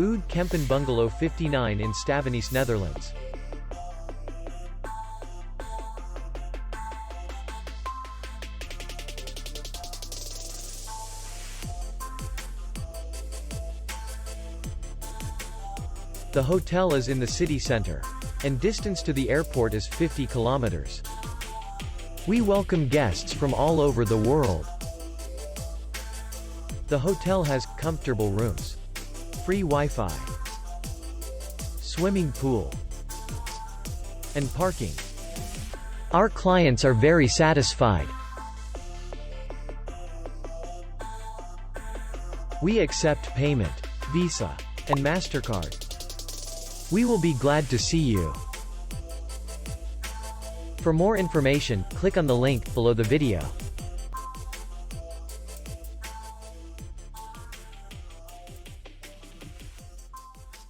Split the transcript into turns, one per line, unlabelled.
Oud Kempen Bungalow 59 in Stavenisse, Netherlands. The hotel is in the city center, and distance to the airport is 50 kilometers. We welcome guests from all over the world. The hotel has comfortable rooms, free Wi-Fi, swimming pool, and parking. Our clients are very satisfied. We accept payment, Visa, and MasterCard. We will be glad to see you. For more information, click on the link below the video.